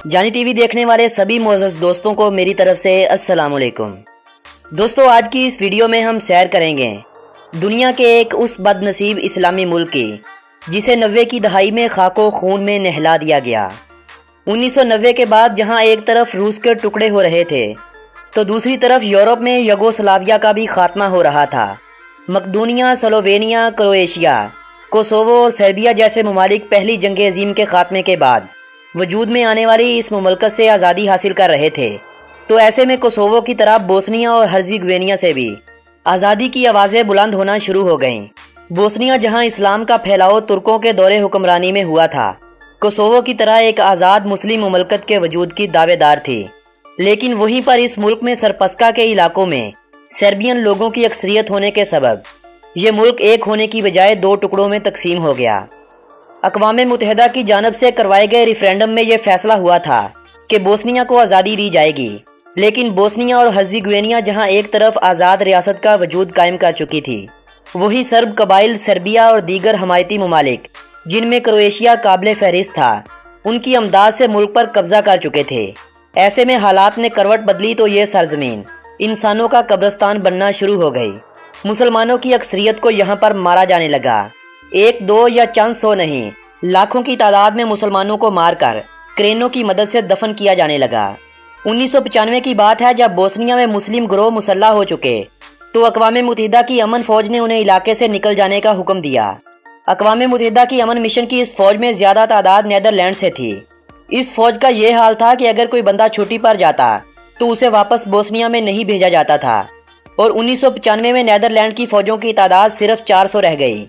जानी टीवी देखने वाले सभी मोअज़्ज़ज़ दोस्तों को मेरी तरफ से अस्सलाम वालेकुम। दोस्तों, आज की इस वीडियो में हम सैर करेंगे दुनिया के एक उस बदनसीब इस्लामी मुल्क की जिसे 90 की दहाई में खाको खून में नहला दिया गया। 1990 के बाद जहां एक तरफ रूस के टुकड़े हो रहे थे तो दूसरी तरफ यूरोप में युगोस्लाविया का भी खात्मा हो रहा था। मकदूनिया, स्लोवेनिया, क्रोएशिया, कोसोवो और सर्बिया जैसे ममालिक पहली जंग अजीम के खात्मे के बाद वजूद में आने वाली इस मुमलकत से आज़ादी हासिल कर रहे थे। तो ऐसे में कोसोवो की तरह बोस्निया और हर्ज़ेगोविना से भी आज़ादी की आवाज़ें बुलंद होना शुरू हो गईं। बोस्निया जहां इस्लाम का फैलाव तुर्कों के दौरे हुक्मरानी में हुआ था, कोसोवो की तरह एक आज़ाद मुस्लिम मुमलकत के वजूद की दावेदार थी। लेकिन वहीं पर इस मुल्क में सरपस्का के इलाकों में सर्बियन लोगों की अक्सरियत होने के सबब ये मुल्क एक होने की बजाय दो टुकड़ों में तकसीम हो गया। अक़वाम मुत्तहिदा की जानब से करवाए गए रेफरेंडम में यह फैसला हुआ था कि बोस्निया को आज़ादी दी जाएगी। लेकिन बोस्निया और हर्ज़ेगोविना जहां एक तरफ आज़ाद रियासत का वजूद कायम कर चुकी थी, वहीं सर्ब कबाइल सर्बिया और दीगर हमायती ममालिक जिनमें क्रोएशिया काबिल फहरिस्त था, उनकी अमदाद से मुल्क पर कब्जा कर चुके थे। ऐसे में हालात ने करवट बदली तो ये सरजमीन इंसानों का कब्रिस्तान बनना शुरू हो गई। मुसलमानों की अक्सरियत को यहाँ पर मारा जाने लगा। एक, दो या चंद सौ नहीं, लाखों की तादाद में मुसलमानों को मारकर क्रेनों की मदद से दफन किया जाने लगा। 1995 की बात है, जब बोस्निया में मुस्लिम गिरोह मुसल्लह हो चुके तो अक़वाम मुत्तहिदा की अमन फौज ने उन्हें इलाके से निकल जाने का हुक्म दिया। अक़वाम मुत्तहिदा की अमन मिशन की इस फौज में ज़्यादा तादाद नीदरलैंड से थी। इस फौज का यह हाल था कि अगर कोई बंदा छुट्टी पर जाता तो उसे वापस बोस्निया में नहीं भेजा जाता था। और 1995 में नीदरलैंड की फ़ौजों की तादाद सिर्फ 400 रह गई।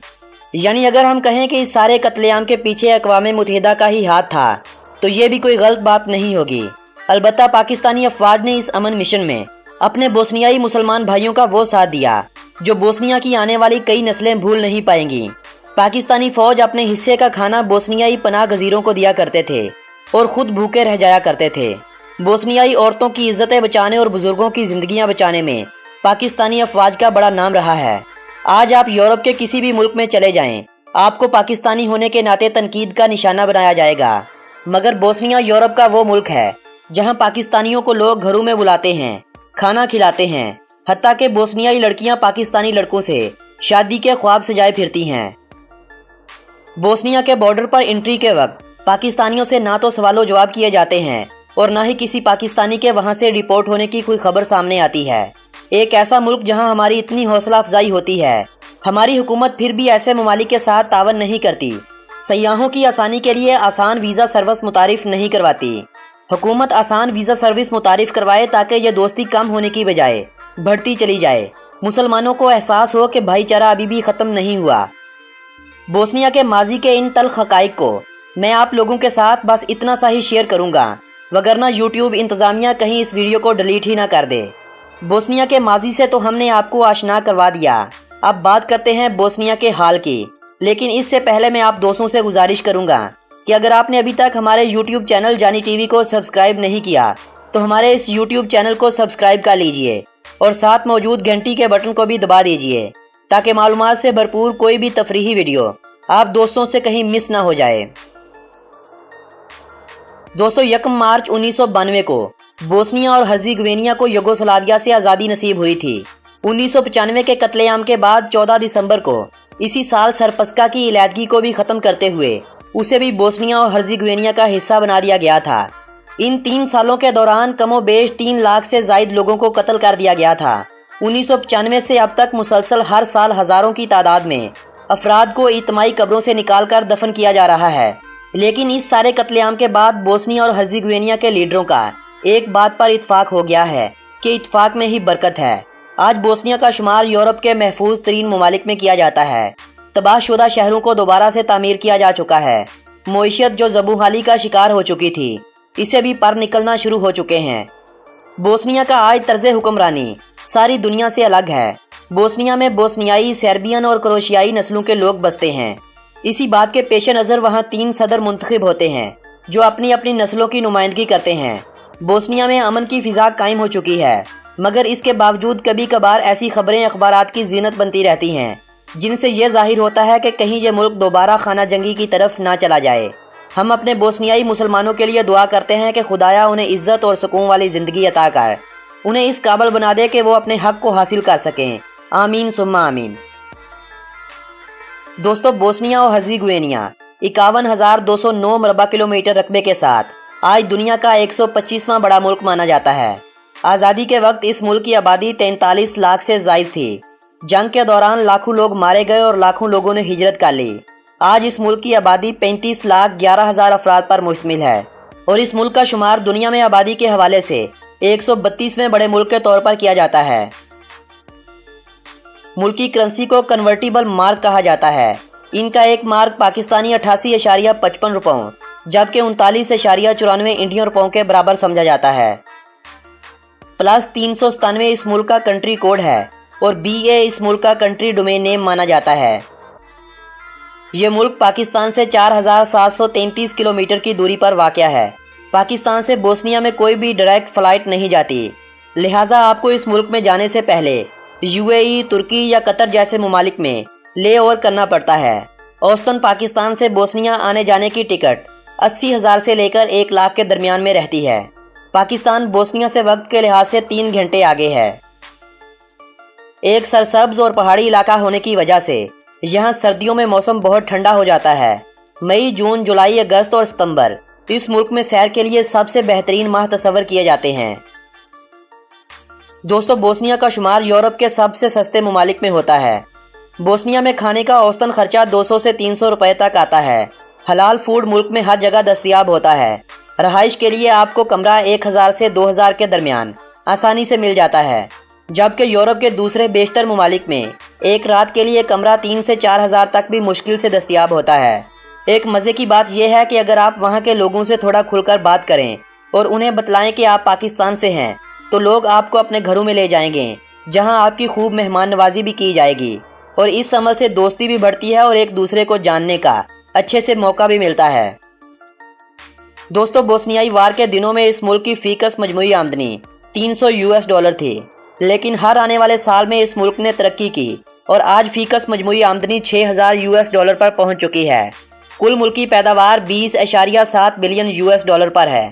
यानी अगर हम कहें कि इस सारे कत्लेआम के पीछे अक़वाम मुत्तहिदा का ही हाथ था तो ये भी कोई गलत बात नहीं होगी। अलबत्ता पाकिस्तानी अफवाज ने इस अमन मिशन में अपने बोस्नियाई मुसलमान भाइयों का वो साथ दिया जो बोस्निया की आने वाली कई नस्लें भूल नहीं पाएंगी। पाकिस्तानी फ़ौज अपने हिस्से का खाना बोस्नियाई पनाह गज़ीरों को दिया करते थे और ख़ुद भूखे रह जाया करते थे। बोस्नियाई औरतों की इज़्ज़तें बचाने और बुज़ुर्गों की ज़िंदगियाँ बचाने में पाकिस्तानी अफवाज का बड़ा नाम रहा है। आज आप यूरोप के किसी भी मुल्क में चले जाएं, आपको पाकिस्तानी होने के नाते तनकीद का निशाना बनाया जाएगा। मगर बोस्निया यूरोप का वो मुल्क है जहां पाकिस्तानियों को लोग घरों में बुलाते हैं, खाना खिलाते हैं, हत्ता कि बोस्नियाई लड़कियां पाकिस्तानी लड़कों से शादी के ख्वाब सजाए फिरती हैं। बोस्निया के बॉर्डर पर एंट्री के वक्त पाकिस्तानियों से ना तो सवालों जवाब किए जाते हैं और ना ही किसी पाकिस्तानी के वहां से रिपोर्ट होने की कोई खबर सामने आती है। एक ऐसा मुल्क जहां हमारी इतनी हौसला अफजाई होती है, हमारी हुकूमत फिर भी ऐसे ममालिक के साथ तावन नहीं करती। सयाहों की आसानी के लिए आसान वीज़ा सर्विस मुतारिफ नहीं करवाती। हुकूमत आसान वीज़ा सर्विस मुतारिफ करवाए ताकि यह दोस्ती कम होने की बजाय बढ़ती चली जाए। मुसलमानों को एहसास हो कि भाईचारा अभी भी ख़त्म नहीं हुआ। बोस्निया के माजी के इन तल्ख हक़ाइक़ को मैं आप लोगों के साथ बस इतना सा ही शेयर करूँगा, वगरना यूट्यूब इंतज़ामिया कहीं इस वीडियो को डिलीट ही ना कर दे। बोस्निया के माजी से तो हमने आपको आशना करवा दिया, अब बात करते हैं बोस्निया के हाल की। लेकिन इससे पहले मैं आप दोस्तों से गुजारिश करूंगा कि अगर आपने अभी तक हमारे यूट्यूब चैनल जानी टीवी को सब्सक्राइब नहीं किया तो हमारे इस यूट्यूब चैनल को सब्सक्राइब कर लीजिए और साथ मौजूद घंटी के बटन को भी दबा दीजिए ताकि मालूमात से भरपूर कोई भी तफरीही वीडियो आप दोस्तों से कहीं मिस ना हो जाए। दोस्तों, 1 मार्च 1992 को बोस्निया और हर्ज़ेगोविना को युगोस्लाविया से आज़ादी नसीब हुई थी। 1995 के कत्लेआम के बाद 14 दिसंबर को इसी साल सरपस्का की इलादगी को भी ख़त्म करते हुए उसे भी बोस्निया और हर्ज़ेगोविना का हिस्सा बना दिया गया था। इन 3 सालों के दौरान कमोबेश 3 लाख से ज़ायद लोगों को कत्ल कर दिया गया था। 1995 से अब तक मुसलसल हर साल हज़ारों की तादाद में अफराद को इज्तिमाई कब्रों से निकाल कर दफन किया जा रहा है। लेकिन इस सारे कत्लेआम के बाद बोस्निया और हर्ज़ेगोविना के लीडरों का एक बात पर इत्फाक हो गया है कि इत्फाक में ही बरकत है। आज बोस्निया का शुमार यूरोप के महफूज तरीन ममालिक में किया जाता है। तबाहशुदा शहरों को दोबारा से तामीर किया जा चुका है। मईशत जो ज़बूहाली का शिकार हो चुकी थी, इसे भी पर निकलना शुरू हो चुके हैं। बोस्निया का आज तर्ज हुक्मरानी सारी दुनिया से अलग है। बोस्निया में बोस्नियाई, सर्बियन और क्रोएशियाई नस्लों के लोग बसते हैं। इसी बात के पेश नज़र वहाँ 3 सदर मुंतखब होते हैं जो अपनी अपनी नस्लों की नुमाइंदगी करते हैं। बोस्निया में अमन की फ़िज़ा कायम हो चुकी है, मगर इसके बावजूद कभी कभार ऐसी खबरें अखबारात की जीनत बनती रहती हैं जिनसे यह जाहिर होता है कि कहीं ये मुल्क दोबारा खाना जंगी की तरफ ना चला जाए। ہم اپنے بوسنیائی مسلمانوں کے لیے دعا کرتے ہیں کہ خدایا انہیں عزت اور سکون والی زندگی عطا کر انہیں اس قابل بنا دے کہ وہ اپنے حق کو حاصل کر سکیں، آمین ثم آمین۔ دوستو، بوسنیا و ہرزیگوینیا 51,209 مربع کلومیٹر رقبے کے ساتھ آج دنیا کا 125واں بڑا ملک مانا جاتا ہے۔ آزادی کے وقت اس ملک کی آبادی 43 لاکھ سے زائد تھی۔ جنگ کے دوران لاکھوں لوگ مارے گئے اور لاکھوں لوگوں نے ہجرت کر لی۔ آج اس ملک کی آبادی 35,11,000 افراد پر مشتمل ہے اور اس ملک کا شمار دنیا میں آبادی کے حوالے سے 132ویں بڑے ملک کے طور پر کیا جاتا ہے۔ ملکی کرنسی کو کنورٹیبل مارک کہا جاتا ہے۔ ان کا ایک مارک پاکستانی 88.55 روپوں جبکہ 39.94 انڈین روپوں کے برابر سمجھا جاتا ہے۔ +397 اس ملک کا کنٹری کوڈ ہے اور BA اس ملک کا کنٹری ڈومین نیم مانا جاتا ہے۔ یہ ملک پاکستان سے 4,733 کلومیٹر کی دوری پر واقع ہے۔ پاکستان سے بوسنیا میں کوئی بھی ڈائریکٹ فلائٹ نہیں جاتی، لہٰذا آپ کو اس ملک میں جانے سے پہلے UAE، ترکی یا قطر جیسے ممالک میں لے اوور کرنا پڑتا ہے۔ اوسطاً پاکستان سے بوسنیا آنے جانے کی ٹکٹ 80,000 سے لے کر 1 لاکھ کے درمیان میں رہتی ہے۔ پاکستان بوسنیا سے وقت کے لحاظ سے 3 گھنٹے آگے ہے۔ ایک سرسبز اور پہاڑی علاقہ ہونے کی وجہ سے یہاں سردیوں میں موسم بہت ٹھنڈا ہو جاتا ہے۔ مئی، جون، جولائی، اگست اور ستمبر اس ملک میں سیر کے لیے سب سے بہترین ماہ تصور کیے جاتے ہیں۔ دوستو، بوسنیا کا شمار یورپ کے سب سے سستے ممالک میں ہوتا ہے۔ بوسنیا میں کھانے کا اوسطاً خرچہ 200 سے 300 روپے تک آتا ہے۔ حلال فوڈ ملک میں ہر جگہ دستیاب ہوتا ہے۔ رہائش کے لیے آپ کو کمرہ 1,000 سے 2,000 کے درمیان آسانی سے مل جاتا ہے، جبکہ یورپ کے دوسرے بیشتر ممالک میں ایک رات کے لیے کمرہ 3 سے 4,000 تک بھی مشکل سے دستیاب ہوتا ہے۔ ایک مزے کی بات یہ ہے کہ اگر آپ وہاں کے لوگوں سے تھوڑا کھل کر بات کریں اور انہیں بتلائیں کہ آپ پاکستان سے ہیں تو لوگ آپ کو اپنے گھروں میں لے جائیں گے، جہاں آپ کی خوب مہمان نوازی بھی کی جائے گی اور اس عمل سے دوستی بھی بڑھتی ہے اور ایک دوسرے کو جاننے کا اچھے سے موقع بھی ملتا ہے۔ دوستو، بوسنیائی وار کے دنوں میں اس ملک کی فی کس مجموعی آمدنی $300 تھی، لیکن ہر آنے والے سال میں اس ملک نے ترقی کی اور آج فی کس مجموعی آمدنی $6,000 پر پہنچ چکی ہے۔ کل ملکی پیداوار $20.7 بلین پر ہے۔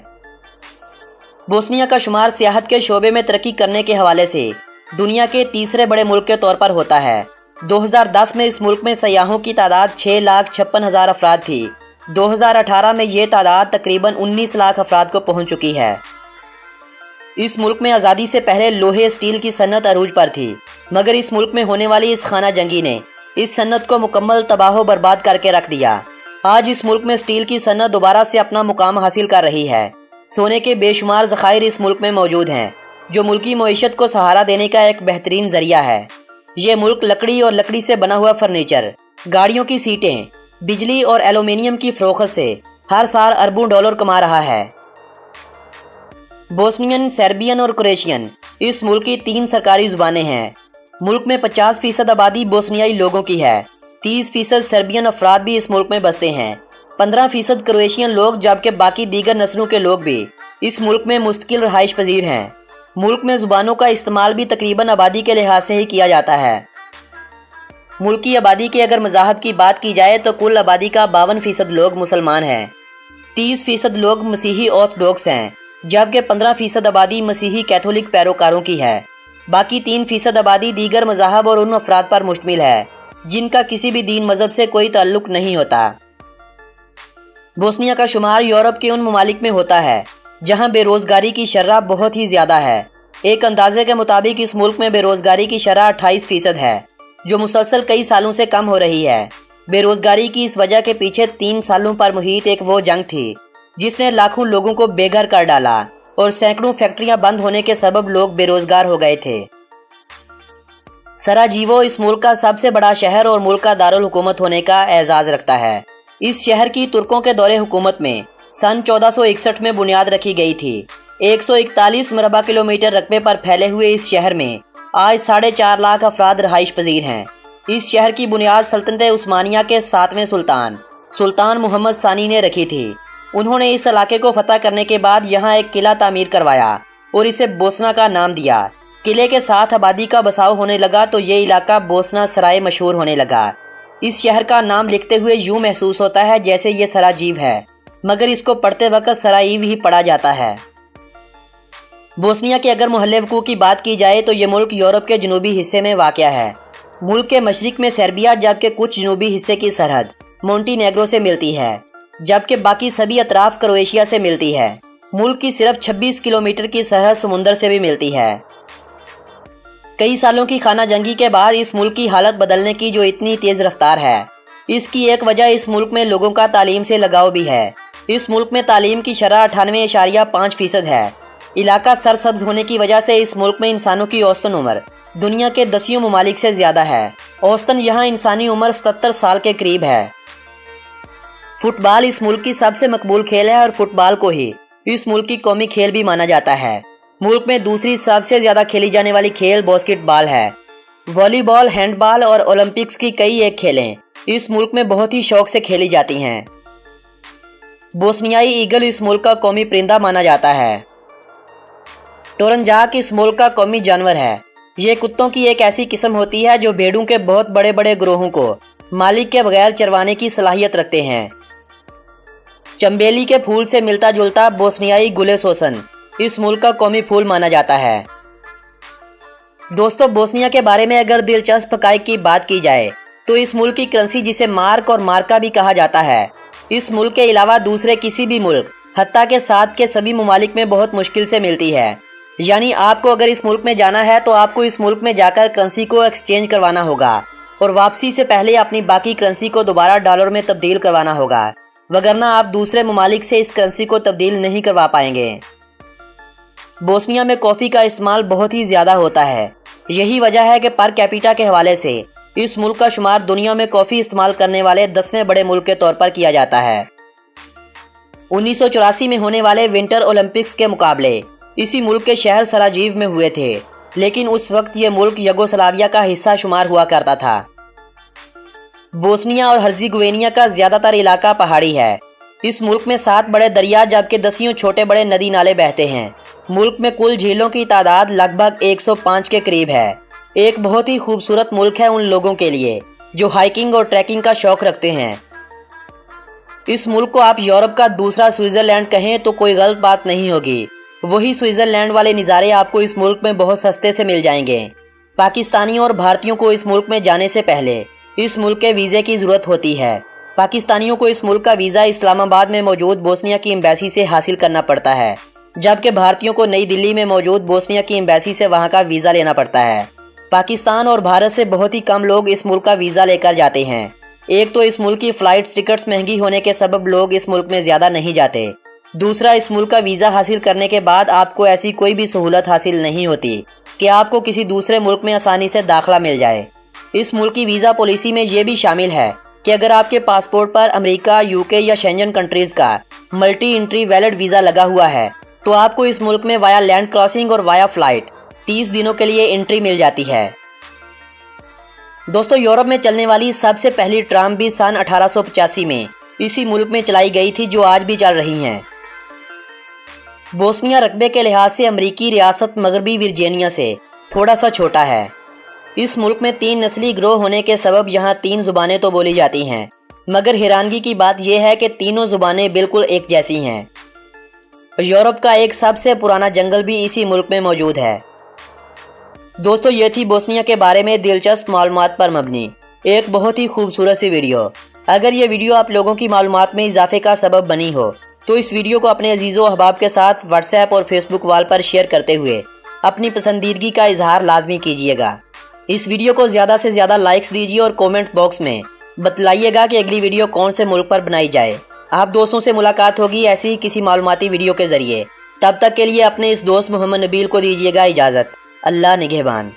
بوسنیا کا شمار سیاحت کے شعبے میں ترقی کرنے کے حوالے سے دنیا کے تیسرے بڑے ملک کے طور پر ہوتا ہے۔ 2010 میں اس ملک میں سیاحوں کی تعداد 6,56,000 افراد تھی۔ 2018 میں یہ تعداد تقریباً 19 لاکھ افراد کو پہنچ چکی ہے۔ اس ملک میں آزادی سے پہلے لوہے اسٹیل کی صنعت عروج پر تھی، مگر اس ملک میں ہونے والی اس خانہ جنگی نے اس صنعت کو مکمل تباہ و برباد کر کے رکھ دیا۔ آج اس ملک میں اسٹیل کی صنعت دوبارہ سے اپنا مقام حاصل کر رہی ہے۔ سونے کے بے شمار ذخائر اس ملک میں موجود ہیں، جو ملکی معیشت کو سہارا دینے کا ایک بہترین ذریعہ ہے۔ یہ ملک لکڑی اور لکڑی سے بنا ہوا فرنیچر، گاڑیوں کی سیٹیں، بجلی اور ایلومینیم کی فروخت سے ہر سال اربوں ڈالر کما رہا ہے۔ بوسنین، سربین اور کروشین اس ملک کی 3 سرکاری زبانیں ہیں۔ ملک میں 50% آبادی بوسنیائی لوگوں کی ہے۔ 30% سربین افراد بھی اس ملک میں بستے ہیں۔ 15% کروشین لوگ، جبکہ باقی دیگر نسلوں کے لوگ بھی اس ملک میں مستقل رہائش پذیر ہیں۔ ملک میں زبانوں کا استعمال بھی تقریباً آبادی کے لحاظ سے ہی کیا جاتا ہے۔ ملک کی آبادی کے اگر مذاہب کی بات کی جائے تو کل آبادی کا 52% لوگ مسلمان ہیں، 30% لوگ مسیحی آرتھوڈوکس ہیں، جبکہ 15% آبادی مسیحی کیتھولک پیروکاروں کی ہے۔ باقی 3% آبادی دیگر مذاہب اور ان افراد پر مشتمل ہے جن کا کسی بھی دین مذہب سے کوئی تعلق نہیں ہوتا۔ بوسنیا کا شمار یورپ کے ان ممالک میں ہوتا ہے جہاں بے روزگاری کی شرح بہت ہی زیادہ ہے۔ ایک اندازے کے مطابق اس ملک میں بے روزگاری کی شرح 28% ہے، جو مسلسل کئی سالوں سے کم ہو رہی ہے۔ بے روزگاری کی اس وجہ کے پیچھے 3 سالوں پر محیط ایک وہ جنگ تھی جس نے لاکھوں لوگوں کو بے گھر کر ڈالا اور سینکڑوں فیکٹریاں بند ہونے کے سبب لوگ بے روزگار ہو گئے تھے۔ سراجیوو اس ملک کا سب سے بڑا شہر اور ملک کا دارالحکومت ہونے کا اعزاز رکھتا ہے۔ اس شہر کی ترکوں کے دور حکومت میں سن 1461 میں بنیاد رکھی گئی تھی۔ 141 مربع کلومیٹر رقبے پر پھیلے ہوئے اس شہر میں آج 4.5 لاکھ افراد رہائش پذیر ہیں۔ اس شہر کی بنیاد سلطنت عثمانیہ کے 7ویں سلطان محمد ثانی نے رکھی تھی۔ انہوں نے اس علاقے کو فتح کرنے کے بعد یہاں ایک قلعہ تعمیر کروایا اور اسے بوسنا کا نام دیا۔ قلعے کے ساتھ آبادی کا بساؤ ہونے لگا تو یہ علاقہ بوسنا سرائے مشہور ہونے لگا۔ اس شہر کا نام لکھتے ہوئے یوں محسوس ہوتا ہے جیسے یہ سراجیو ہے۔ मगर इसको पढ़ते वक्त सराइव ही पढ़ा जाता है। बोस्निया के अगर मोहल्ले वकूअ की बात की जाए तो ये मुल्क यूरोप के जनूबी हिस्से में वाक़या है। मुल्क के मशरिक में सर्बिया जबकि कुछ जनूबी हिस्से की सरहद मोंटीनेग्रो से मिलती है, जबकि बाकी सभी अतराफ क्रोएशिया से मिलती है। मुल्क की सिर्फ 26 किलोमीटर की सरहद समुंदर से भी मिलती है। कई सालों की खाना जंगी के बाद इस मुल्क की हालत बदलने की जो इतनी तेज़ रफ्तार है, इसकी एक वजह इस मुल्क में लोगों का तालीम से लगाव भी है। इस मुल्क में तालीम की शरह 98.5% है। इलाका सरसब्ज होने की वजह से इस मुल्क में इंसानों की औसतन उम्र दुनिया के 10 ममालिक से ज़्यादा है। औसतन यहाँ इंसानी उम्र 77 साल के करीब है। फुटबॉल इस मुल्क की सबसे मकबूल खेल है और फुटबॉल को ही इस मुल्क की कौमी खेल भी माना जाता है। मुल्क में दूसरी सबसे ज़्यादा खेली जाने वाली खेल बास्केटबॉल है। वॉलीबॉल, हैंडबॉल और ओलंपिक्स की कई एक खेलें इस मुल्क में बहुत ही शौक से खेली जाती हैं। बोस्नियाई ईगल इस मुल्क का कौमी परिंदा माना जाता है। टोरनजाक इस मुल्क का कौमी जानवर है। ये कुत्तों की एक ऐसी किस्म होती है जो भेड़ों के बहुत बड़े बड़े ग्रोहों को मालिक के बगैर चरवाने की सलाहियत रखते हैं। चंबेली के फूल से मिलता जुलता बोस्नियाई गुले सोसन इस मुल्क का कौमी फूल माना जाता है। दोस्तों, बोस्निया के बारे में अगर दिलचस्प हक़ाइक़ की बात की जाए तो इस मुल्क की करेंसी, जिसे मार्क और मार्का भी कहा जाता है, इस मुल्क के अलावा दूसरे किसी भी मुल्क हत्ता के साथ के सभी ममालिक में बहुत मुश्किल से मिलती है। यानी आपको अगर इस मुल्क में जाना है तो आपको इस मुल्क में जाकर करेंसी को एक्सचेंज करवाना होगा और वापसी से पहले अपनी बाकी करेंसी को दोबारा डॉलर में तब्दील करवाना होगा, वगरना आप दूसरे ममालिक से इस करेंसी को तब्दील नहीं करवा पाएंगे। बोस्निया में कॉफ़ी का इस्तेमाल बहुत ही ज़्यादा होता है। यही वजह है कि पर कैपिटा के हवाले से इस मुल्क का शुमार दुनिया में कॉफ़ी इस्तेमाल करने वाले 10वें बड़े मुल्क के तौर पर किया जाता है। 1984 में होने वाले विंटर ओलंपिक्स के मुकाबले इसी मुल्क के शहर सराजीव में हुए थे, लेकिन उस वक्त ये मुल्क युगोस्लाविया का हिस्सा शुमार हुआ करता था। बोस्निया और हर्ज़ेगोविना का ज़्यादातर इलाका पहाड़ी है। इस मुल्क में 7 बड़े दरिया जबकि 10 छोटे बड़े नदी नाले बहते हैं। मुल्क में कुल झीलों की तादाद लगभग 105 के करीब है। एक बहुत ही खूबसूरत मुल्क है उन लोगों के लिए जो हाइकिंग और ट्रैकिंग का शौक़ रखते हैं। इस मुल्क को आप यूरोप का दूसरा स्विट्ज़रलैंड कहें तो कोई गलत बात नहीं होगी। वही स्विट्ज़रलैंड वाले नज़ारे आपको इस मुल्क में बहुत सस्ते से मिल जाएंगे। पाकिस्तानियों और भारतीयों को इस मुल्क में जाने से पहले इस मुल्क के वीज़े की ज़रूरत होती है। पाकिस्तानियों को इस मुल्क का वीज़ा इस्लामाबाद में मौजूद बोस्निया की एम्बेसी से हासिल करना पड़ता है, जबकि भारतीयों को नई दिल्ली में मौजूद बोस्निया की एम्बेसी से वहाँ का वीज़ा लेना पड़ता है। पाकिस्तान और भारत से बहुत ही कम लोग इस मुल्क का वीज़ा लेकर जाते हैं। एक तो इस मुल्क की फ़्लाइट टिकट्स महंगी होने के सबब लोग इस मुल्क में ज़्यादा नहीं जाते। दूसरा, इस मुल्क का वीज़ा हासिल करने के बाद आपको ऐसी कोई भी सहूलत हासिल नहीं होती कि आपको किसी दूसरे मुल्क में आसानी से दाखिला मिल जाए। इस मुल्क की वीज़ा पॉलिसी में ये भी शामिल है कि अगर आपके पासपोर्ट पर अमेरिका, यूके या शेंजन कंट्रीज़ का मल्टी एंट्री वैलिड वीज़ा लगा हुआ है तो आपको इस मुल्क में वाया लैंड क्रॉसिंग और वाया फ़्लाइट 30 दिनों के लिए एंट्री मिल जाती है। दोस्तों, यूरोप में चलने वाली सबसे पहली ट्राम भी सन 1885 में इसी मुल्क में चलाई गई थी, जो आज भी चल रही हैं। बोस्निया रकबे के लिहाज से अमरीकी रियासत मगरबी वर्जीनिया से थोड़ा सा छोटा है। इस मुल्क में 3 नस्ली गिरोह होने के सबब यहाँ 3 ज़ुबानें तो बोली जाती हैं, मगर हैरानगी की बात यह है कि तीनों ज़ुबानें बिल्कुल एक जैसी हैं। यूरोप का एक सबसे पुराना जंगल भी इसी मुल्क में मौजूद है। दोस्तों, ये थी बोस्निया के बारे में दिलचस्प मालूमात पर मबनी एक बहुत ही खूबसूरत सी वीडियो। अगर ये वीडियो आप लोगों की मालूमात में इजाफे का सबब बनी हो तो इस वीडियो को अपने अजीज़ो अहबाब के साथ व्हाट्सएप और फेसबुक वाल पर शेयर करते हुए अपनी पसंदीदगी का इजहार लाजमी कीजिएगा। इस वीडियो को ज़्यादा से ज़्यादा लाइक्स दीजिए और कमेंट बॉक्स में बतलाइएगा कि अगली वीडियो कौन से मुल्क पर बनाई जाए। आप दोस्तों से मुलाकात होगी ऐसी ही किसी मालूमाती वीडियो के ज़रिए। तब तक के लिए अपने इस दोस्त मोहम्मद नबील को दीजिएगा इजाज़त। अल्लाह निगहबान।